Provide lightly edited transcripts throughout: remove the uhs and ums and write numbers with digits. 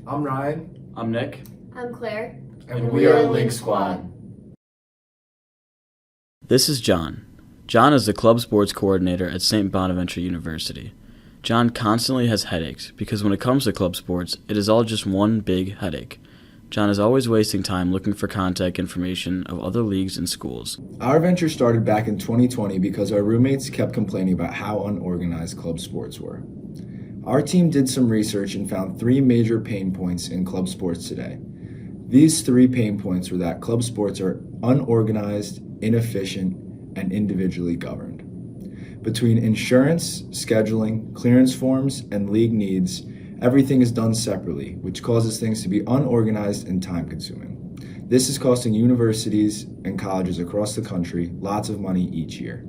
I'm Ryan. I'm Nick. I'm Claire. And we are LinkSquad. This is John. John is the club sports coordinator at St. Bonaventure University. John constantly has headaches because when it comes to club sports, it is all just one big headache. John is always wasting time looking for contact information of other leagues and schools. Our venture started back in 2020 because our roommates kept complaining about how unorganized club sports were. Our team did some research and found 3 major pain points in club sports today. These 3 pain points were that club sports are unorganized, inefficient, and individually governed. Between insurance, scheduling, clearance forms, and league needs, everything is done separately, which causes things to be unorganized and time-consuming. This is costing universities and colleges across the country lots of money each year.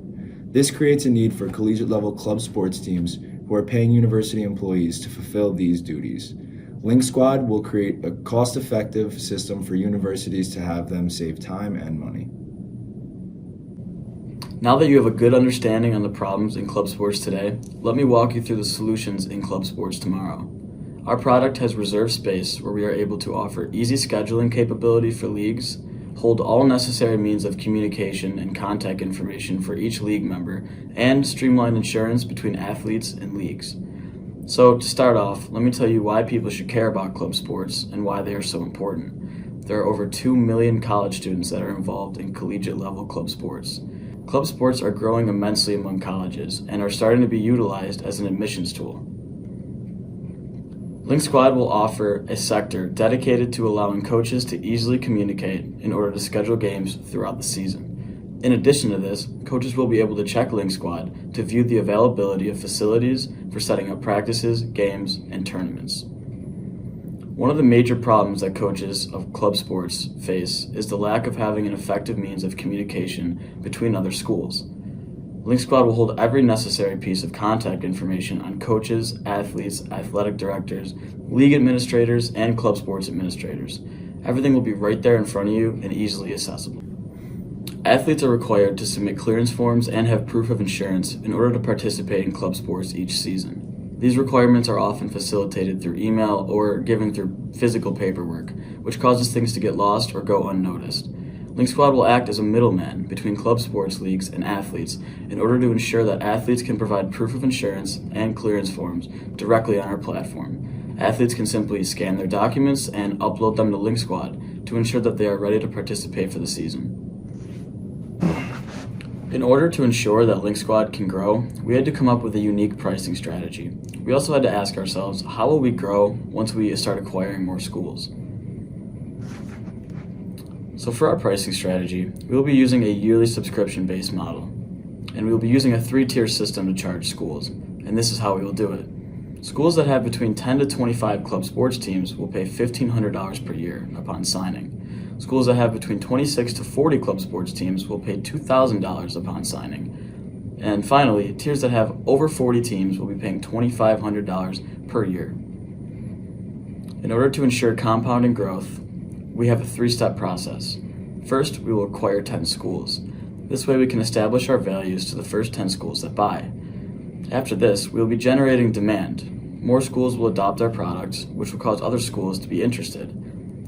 This creates a need for collegiate-level club sports teams who are paying university employees to fulfill these duties. LinkSquad will create a cost-effective system for universities to have them save time and money. Now that you have a good understanding on the problems in club sports today, let me walk you through the solutions in club sports tomorrow. Our product has reserved space where we are able to offer easy scheduling capability for leagues, hold all necessary means of communication and contact information for each league member, and streamline insurance between athletes and leagues. So to start off, let me tell you why people should care about club sports and why they are so important. There are over 2 million college students that are involved in collegiate level club sports. Club sports are growing immensely among colleges and are starting to be utilized as an admissions tool. LinkSquad will offer a sector dedicated to allowing coaches to easily communicate in order to schedule games throughout the season. In addition to this, coaches will be able to check LinkSquad to view the availability of facilities for setting up practices, games, and tournaments. One of the major problems that coaches of club sports face is the lack of having an effective means of communication between other schools. LinkSquad will hold every necessary piece of contact information on coaches, athletes, athletic directors, league administrators, and club sports administrators. Everything will be right there in front of you and easily accessible. Athletes are required to submit clearance forms and have proof of insurance in order to participate in club sports each season. These requirements are often facilitated through email or given through physical paperwork, which causes things to get lost or go unnoticed. LinkSquad will act as a middleman between club sports leagues and athletes in order to ensure that athletes can provide proof of insurance and clearance forms directly on our platform. Athletes can simply scan their documents and upload them to LinkSquad to ensure that they are ready to participate for the season. In order to ensure that LinkSquad can grow, we had to come up with a unique pricing strategy. We also had to ask ourselves, how will we grow once we start acquiring more schools? So for our pricing strategy, we will be using a yearly subscription-based model, and we will be using a 3-tier system to charge schools, and this is how we will do it. Schools that have between 10 to 25 club sports teams will pay $1,500 per year upon signing. Schools that have between 26 to 40 club sports teams will pay $2,000 upon signing. And finally, tiers that have over 40 teams will be paying $2,500 per year. In order to ensure compounding growth, we have a 3-step process. First, we will acquire 10 schools. This way we can establish our values to the first 10 schools that buy. After this, we will be generating demand. More schools will adopt our products, which will cause other schools to be interested.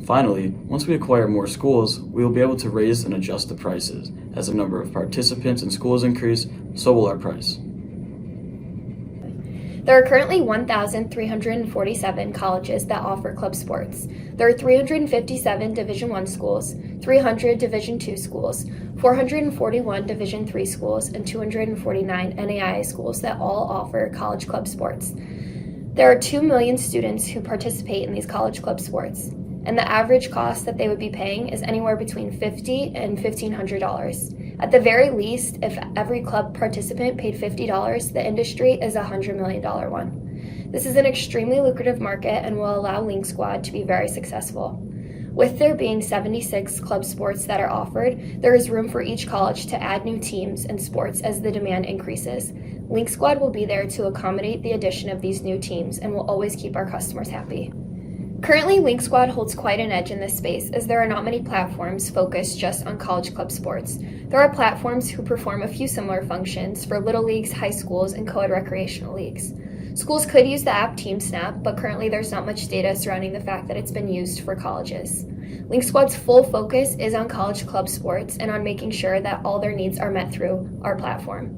Finally, once we acquire more schools, we will be able to raise and adjust the prices. As the number of participants and schools increase, so will our price. There are currently 1,347 colleges that offer club sports. There are 357 Division I schools, 300 Division II schools, 441 Division III schools, and 249 NAIA schools that all offer college club sports. There are 2 million students who participate in these college club sports, and the average cost that they would be paying is anywhere between $50 and $1,500. At the very least, if every club participant paid $50, the industry is a $100 million one. This is an extremely lucrative market and will allow LinkSquad to be very successful. With there being 76 club sports that are offered, there is room for each college to add new teams and sports as the demand increases. LinkSquad will be there to accommodate the addition of these new teams and will always keep our customers happy. Currently, LinkSquad holds quite an edge in this space as there are not many platforms focused just on college club sports. There are platforms who perform a few similar functions for little leagues, high schools, and co-ed recreational leagues. Schools could use the app TeamSnap, but currently there's not much data surrounding the fact that it's been used for colleges. LinkSquad's full focus is on college club sports and on making sure that all their needs are met through our platform.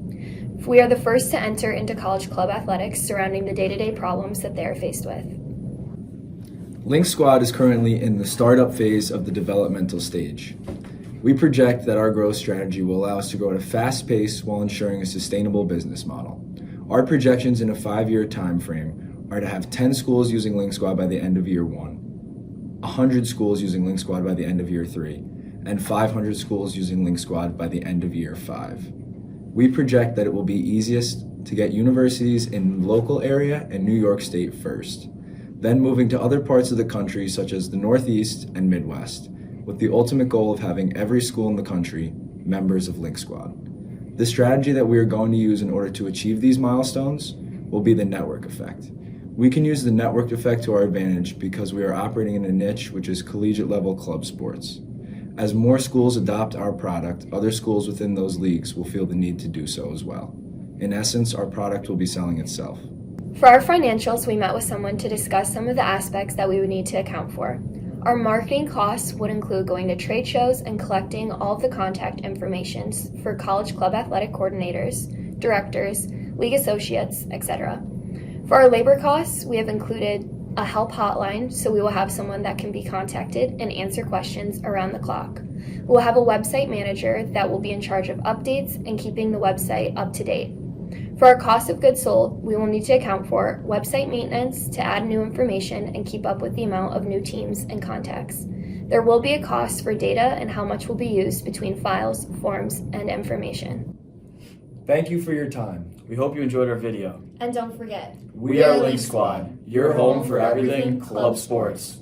We are the first to enter into college club athletics surrounding the day-to-day problems that they are faced with. LinkSquad is currently in the startup phase of the developmental stage. We project that our growth strategy will allow us to grow at a fast pace while ensuring a sustainable business model. Our projections in a 5-year time frame are to have 10 schools using LinkSquad by the end of year 1, 100 schools using LinkSquad by the end of year 3, and 500 schools using LinkSquad by the end of year 5. We project that it will be easiest to get universities in the local area and New York State first, then moving to other parts of the country such as the Northeast and Midwest, with the ultimate goal of having every school in the country members of LinkSquad. The strategy that we are going to use in order to achieve these milestones will be the network effect. We can use the network effect to our advantage because we are operating in a niche which is collegiate level club sports. As more schools adopt our product, other schools within those leagues will feel the need to do so as well. In essence, our product will be selling itself. For our financials, we met with someone to discuss some of the aspects that we would need to account for. Our marketing costs would include going to trade shows and collecting all of the contact information for college club athletic coordinators, directors, league associates, etc. For our labor costs, we have included a help hotline, so we will have someone that can be contacted and answer questions around the clock. We'll have a website manager that will be in charge of updates and keeping the website up to date. For our cost of goods sold, we will need to account for website maintenance to add new information and keep up with the amount of new teams and contacts. There will be a cost for data and how much will be used between files, forms, and information. Thank you for your time. We hope you enjoyed our video. And don't forget, We are LinkSquad, your home for everything club sports.